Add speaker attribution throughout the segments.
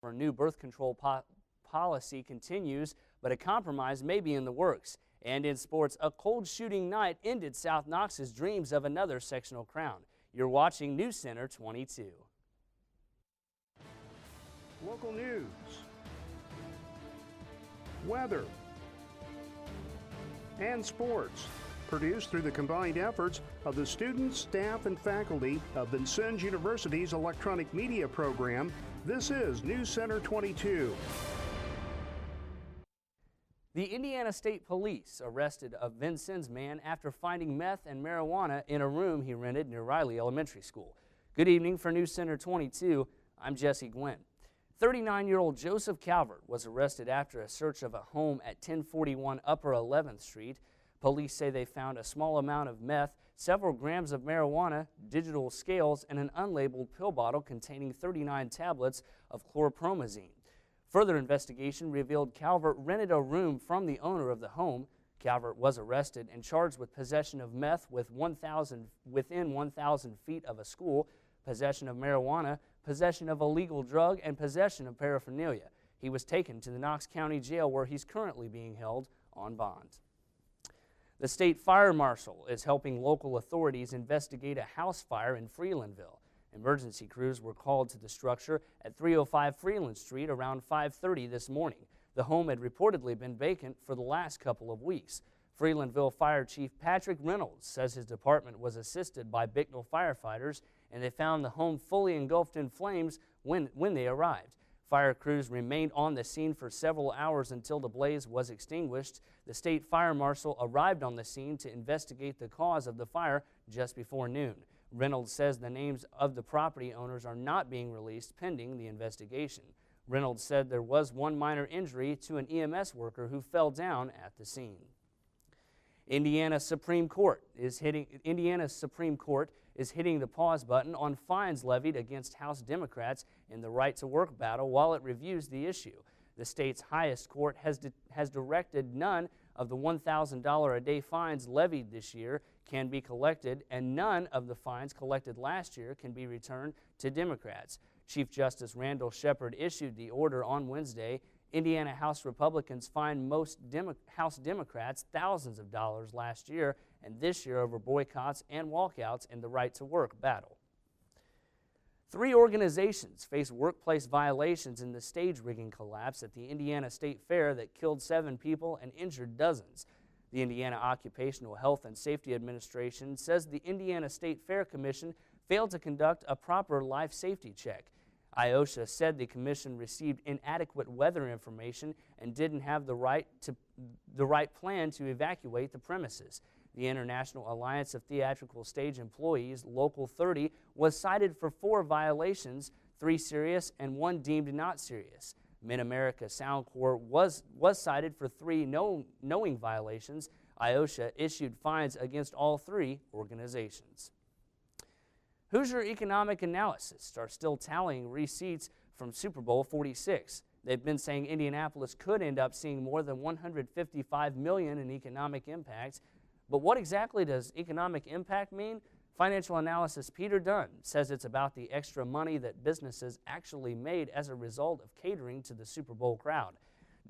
Speaker 1: A new birth control policy continues, but a compromise may be in the works. And in sports, a cold shooting night ended South Knox's dreams of another sectional crown. You're watching News Center 22.
Speaker 2: Local news, weather, and sports. Produced through the combined efforts of the students, staff, and faculty of Vincennes University's electronic media program, this is News Center 22.
Speaker 1: The Indiana State Police arrested a Vincennes man after finding meth and marijuana in a room he rented near Riley Elementary School. Good evening for News Center 22. I'm Jesse Gwynn. 39-year-old Joseph Calvert was arrested after a search of a home at 1041 Upper 11th Street. Police say they found a small amount of meth, several grams of marijuana, digital scales, and an unlabeled pill bottle containing 39 tablets of chlorpromazine. Further investigation revealed Calvert rented a room from the owner of the home. Calvert was arrested and charged with possession of meth within 1,000 feet of a school, possession of marijuana, possession of a legal drug, and possession of paraphernalia. He was taken to the Knox County Jail, where he's currently being held on bond. The state fire marshal is helping local authorities investigate a house fire in Freelandville. Emergency crews were called to the structure at 305 Freeland Street around 5:30 this morning. The home had reportedly been vacant for the last couple of weeks. Freelandville Fire Chief Patrick Reynolds says his department was assisted by Bicknell firefighters, and they found the home fully engulfed in flames when they arrived. Fire crews remained on the scene for several hours until the blaze was extinguished. The state fire marshal arrived on the scene to investigate the cause of the fire just before noon. Reynolds says the names of the property owners are not being released pending the investigation. Reynolds said there was one minor injury to an EMS worker who fell down at the scene. Indiana's Supreme Court is hitting the pause button on fines levied against House Democrats in the right-to-work battle while it reviews the issue. The state's highest court has directed none of the $1,000 a day fines levied this year can be collected, and none of the fines collected last year can be returned to Democrats. Chief Justice Randall Shepard issued the order on Wednesday. Indiana House Republicans fined most House Democrats thousands of dollars last year and this year over boycotts and walkouts in the right-to-work battle. 3 organizations face workplace violations in the stage rigging collapse at the Indiana State Fair that killed 7 people and injured dozens. The Indiana Occupational Health and Safety Administration says the Indiana State Fair Commission failed to conduct a proper life safety check. IOSHA said the commission received inadequate weather information and didn't have the right plan to evacuate the premises. The International Alliance of Theatrical Stage Employees, Local 30, was cited for 4 violations, 3 serious and 1 deemed not serious. Mid-America Sound Corps was cited for 3 knowing violations. IOSHA issued fines against all 3 organizations. Hoosier Economic Analysis are still tallying receipts from Super Bowl 46. They've been saying Indianapolis could end up seeing more than $155 million in economic impact. But what exactly does economic impact mean? Financial analyst Peter Dunn says it's about the extra money that businesses actually made as a result of catering to the Super Bowl crowd.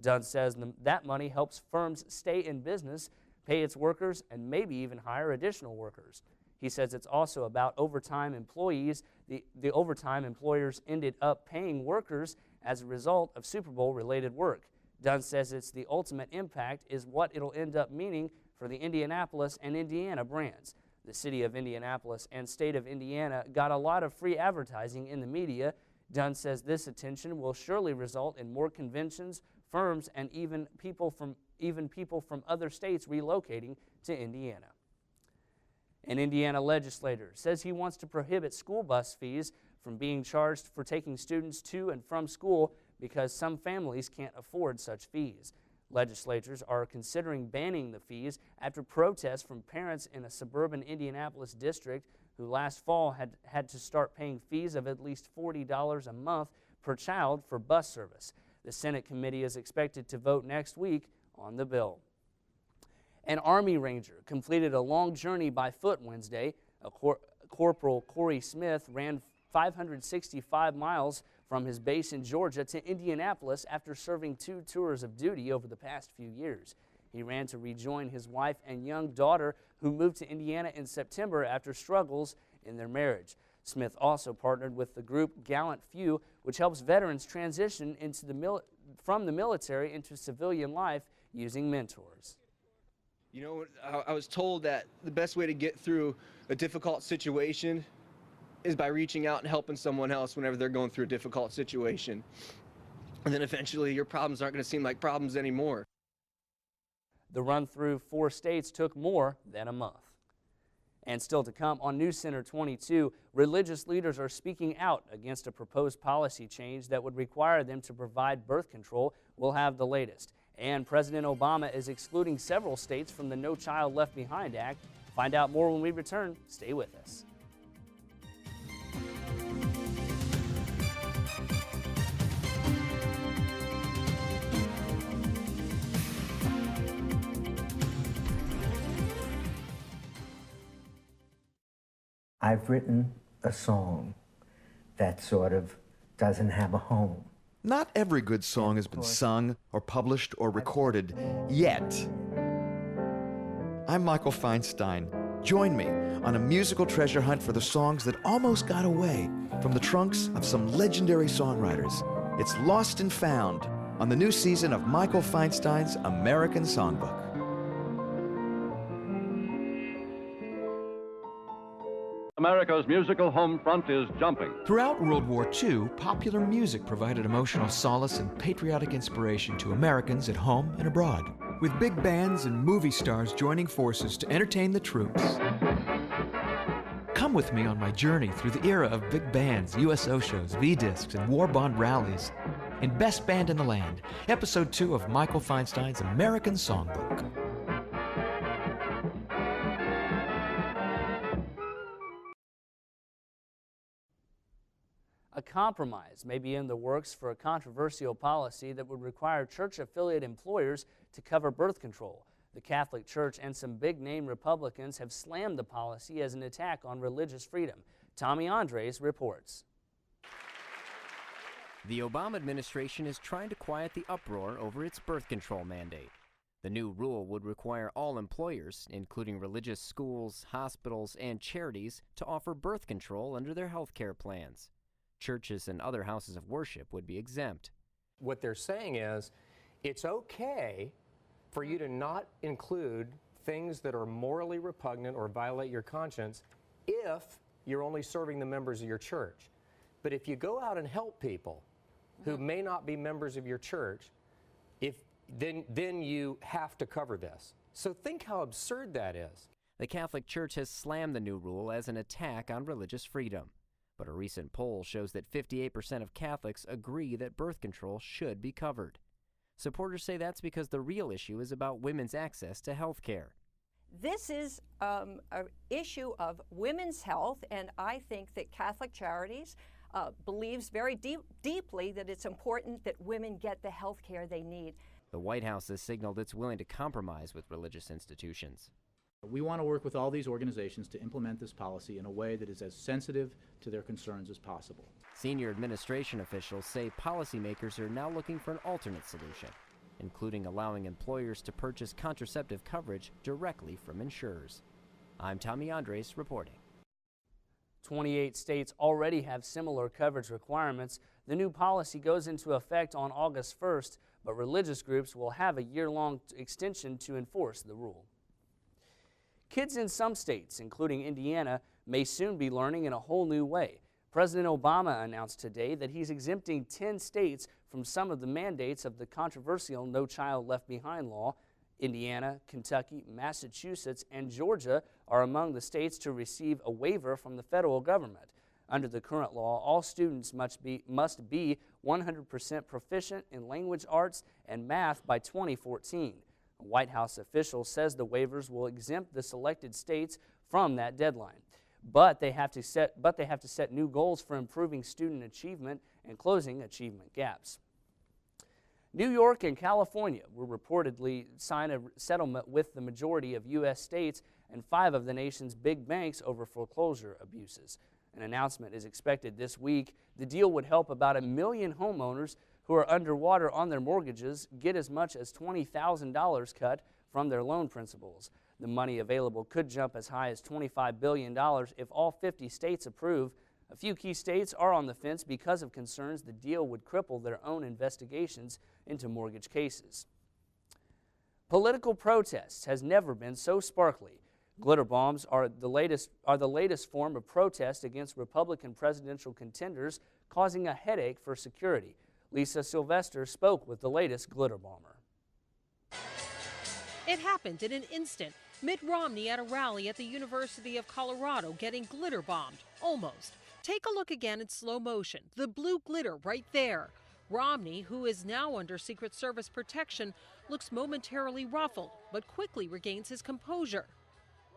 Speaker 1: Dunn says that money helps firms stay in business, pay its workers, and maybe even hire additional workers. He says it's also about overtime employees. The overtime employers ended up paying workers as a result of Super Bowl-related work. Dunn says it's the ultimate impact is what it'll end up meaning for the Indianapolis and Indiana brands. The city of Indianapolis and state of Indiana got a lot of free advertising in the media. Dunn says this attention will surely result in more conventions, firms, and even people from other states relocating to Indiana. An Indiana legislator says he wants to prohibit school bus fees from being charged for taking students to and from school because some families can't afford such fees. Legislators are considering banning the fees after protests from parents in a suburban Indianapolis district who last fall had to start paying fees of at least $40 a month per child for bus service. The Senate committee is expected to vote next week on the bill. An Army Ranger completed a long journey by foot Wednesday. Corporal Corey Smith ran 565 miles from his base in Georgia to Indianapolis after serving 2 tours of duty over the past few years. He ran to rejoin his wife and young daughter, who moved to Indiana in September after struggles in their marriage. Smith also partnered with the group Gallant Few, which helps veterans transition from the military into civilian life using mentors.
Speaker 3: You know, I was told that the best way to get through a difficult situation is by reaching out and helping someone else whenever they're going through a difficult situation. And then eventually your problems aren't going to seem like problems anymore.
Speaker 1: The run through 4 states took more than a month. And still to come on News Center 22, religious leaders are speaking out against a proposed policy change that would require them to provide birth control. We'll have the latest. And President Obama is excluding several states from the No Child Left Behind Act. Find out more when we return. Stay with us.
Speaker 4: I've written a song that sort of doesn't have a home.
Speaker 5: Not every good song has been sung or published or recorded yet. I'm Michael Feinstein. Join me on a musical treasure hunt for the songs that almost got away from the trunks of some legendary songwriters. It's Lost and Found on the new season of Michael Feinstein's American Songbook.
Speaker 6: America's musical home front is jumping.
Speaker 7: Throughout World War II, popular music provided emotional solace and patriotic inspiration to Americans at home and abroad, with big bands and movie stars joining forces to entertain the troops. Come with me on my journey through the era of big bands, USO shows, V-discs, and war bond rallies. In Best Band in the Land, Episode 2 of Michael Feinstein's American Songbook.
Speaker 1: A compromise may be in the works for a controversial policy that would require church-affiliate employers to cover birth control. The Catholic Church and some big-name Republicans have slammed the policy as an attack on religious freedom. Tommy Andres reports.
Speaker 8: The Obama administration is trying to quiet the uproar over its birth control mandate. The new rule would require all employers, including religious schools, hospitals, and charities, to offer birth control under their health care plans. Churches and other houses of worship would be exempt.
Speaker 9: What they're saying is it's okay for you to not include things that are morally repugnant or violate your conscience if you're only serving the members of your church. But if you go out and help people who may not be members of your church, then you have to cover this. So think how absurd that is.
Speaker 8: The Catholic Church has slammed the new rule as an attack on religious freedom. But a recent poll shows that 58% of Catholics agree that birth control should be covered. Supporters say that's because the real issue is about women's access to health care.
Speaker 10: This is an issue of women's health, and I think that Catholic Charities believes very deeply that it's important that women get the health care they need.
Speaker 8: The White House has signaled it's willing to compromise with religious institutions.
Speaker 11: We want to work with all these organizations to implement this policy in a way that is as sensitive to their concerns as possible.
Speaker 8: Senior administration officials say policymakers are now looking for an alternate solution, including allowing employers to purchase contraceptive coverage directly from insurers. I'm Tommy Andres reporting.
Speaker 1: 28 states already have similar coverage requirements. The new policy goes into effect on August 1st, but religious groups will have a year-long extension to enforce the rule. Kids in some states, including Indiana, may soon be learning in a whole new way. President Obama announced today that he's exempting 10 states from some of the mandates of the controversial No Child Left Behind law. Indiana, Kentucky, Massachusetts, and Georgia are among the states to receive a waiver from the federal government. Under the current law, all students must be 100% proficient in language arts and math by 2014. A White House official says the waivers will exempt the selected states from that deadline. But they have to set new goals for improving student achievement and closing achievement gaps. New York and California will reportedly sign a settlement with the majority of U.S. states and 5 of the nation's big banks over foreclosure abuses. An announcement is expected this week. The deal would help about 1 million homeowners who are underwater on their mortgages get as much as $20,000 cut from their loan principals. The money available could jump as high as $25 billion if all 50 states approve. A few key states are on the fence because of concerns the deal would cripple their own investigations into mortgage cases. Political protests has never been so sparkly. Glitter bombs are the latest form of protest against Republican presidential contenders, causing a headache for security. Lisa Sylvester spoke with the latest glitter bomber.
Speaker 12: It happened in an instant. Mitt Romney at a rally at the University of Colorado getting glitter bombed. Almost. Take a look again in slow motion. The blue glitter right there. Romney, who is now under Secret Service protection, looks momentarily ruffled, but quickly regains his composure.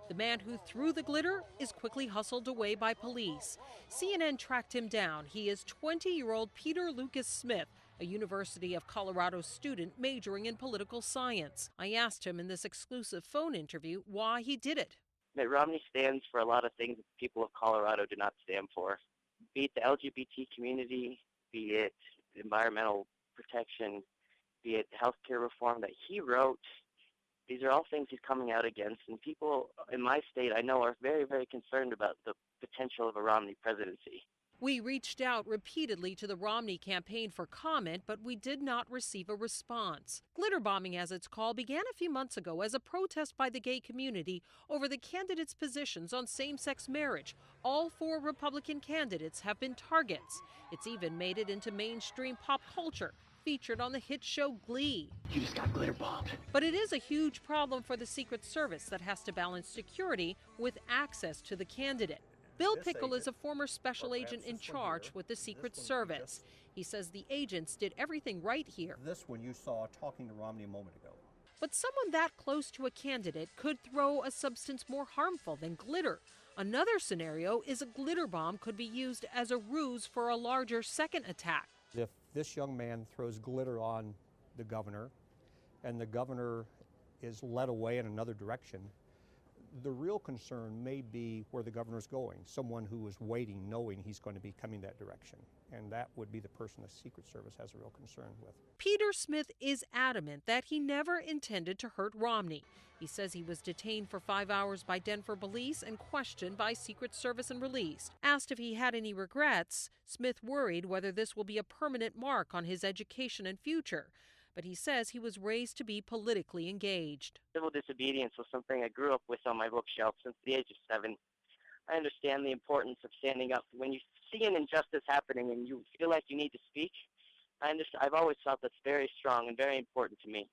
Speaker 12: The man who threw the glitter is quickly hustled away by police. CNN tracked him down. He is 20-year-old Peter Lucas Smith, a University of Colorado student majoring in political science. I asked him in this exclusive phone interview why he did it.
Speaker 13: Mitt Romney stands for a lot of things that the people of Colorado do not stand for, be it the LGBT community, be it environmental protection, be it healthcare reform that he wrote. These are all things he's coming out against, and people in my state I know are very, very concerned about the potential of a Romney presidency.
Speaker 12: We reached out repeatedly to the Romney campaign for comment, but we did not receive a response. Glitter bombing, as it's called, began a few months ago as a protest by the gay community over the candidates' positions on same-sex marriage. All 4 Republican candidates have been targets. It's even made it into mainstream pop culture, featured on the hit show Glee.
Speaker 14: You just got glitter bombed.
Speaker 12: But it is a huge problem for the Secret Service that has to balance security with access to the candidate. Bill Pickle is a former special agent in charge with the Secret Service. He says the agents did everything right here.
Speaker 14: This one you saw talking to Romney a moment ago.
Speaker 12: But someone that close to a candidate could throw a substance more harmful than glitter. Another scenario is a glitter bomb could be used as a ruse for a larger second attack.
Speaker 14: If this young man throws glitter on the governor and the governor is led away in another direction, the real concern may be where the governor's going, someone who is waiting, knowing he's going to be coming that direction. And that would be the person the Secret Service has a real concern with.
Speaker 12: Peter Smith is adamant that he never intended to hurt Romney. He says he was detained for 5 hours by Denver police and questioned by Secret Service and released. Asked if he had any regrets, Smith worried whether this will be a permanent mark on his education and future. But he says he was raised to be politically engaged.
Speaker 13: Civil disobedience was something I grew up with on my bookshelf since the age of 7. I understand the importance of standing up. When you see an injustice happening and you feel like you need to speak, I've always thought that's very strong and very important to me.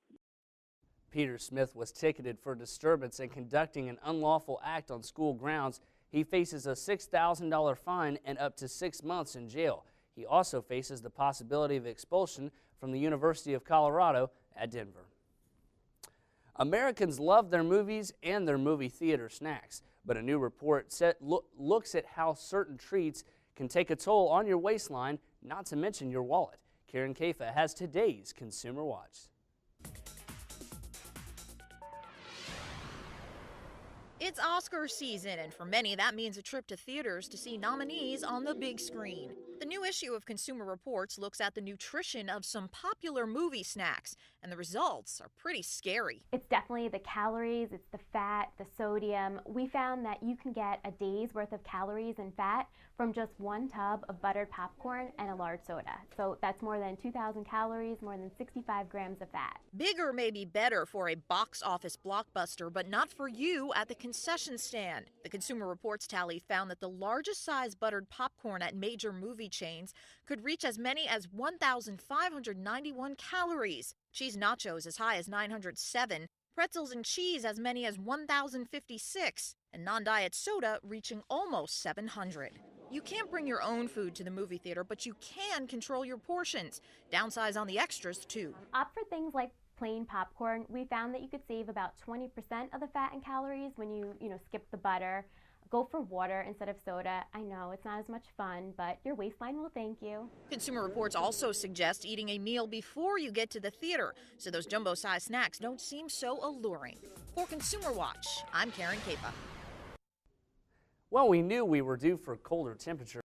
Speaker 1: Peter Smith was ticketed for disturbance and conducting an unlawful act on school grounds. He faces a $6,000 fine and up to 6 months in jail. He also faces the possibility of expulsion from the University of Colorado at Denver. Americans love their movies and their movie theater snacks, but a new report looks at how certain treats can take a toll on your waistline, not to mention your wallet. Karen Kafa has today's Consumer Watch.
Speaker 15: It's Oscar season, and for many that means a trip to theaters to see nominees on the big screen. The new issue of Consumer Reports looks at the nutrition of some popular movie snacks, and the results are pretty scary.
Speaker 16: It's definitely the calories, it's the fat, the sodium. We found that you can get a day's worth of calories and fat from just 1 tub of buttered popcorn and a large soda. So that's more than 2,000 calories, more than 65 grams of fat.
Speaker 15: Bigger may be better for a box office blockbuster, but not for you at the concession stand. The Consumer Reports tally found that the largest size buttered popcorn at major movie chains could reach as many as 1,591 calories. Cheese nachos as high as 907, pretzels and cheese as many as 1,056, and non-diet soda reaching almost 700. You can't bring your own food to the movie theater, but you can control your portions. Downsize on the extras, too.
Speaker 16: Opt for things like plain popcorn. We found that you could save about 20% of the fat and calories when you skip the butter. Go for water instead of soda. I know it's not as much fun, but your waistline will thank you.
Speaker 15: Consumer Reports also suggest eating a meal before you get to the theater, so those jumbo-sized snacks don't seem so alluring. For Consumer Watch, I'm Karen Kafa.
Speaker 1: Well, we knew we were due for colder temperatures.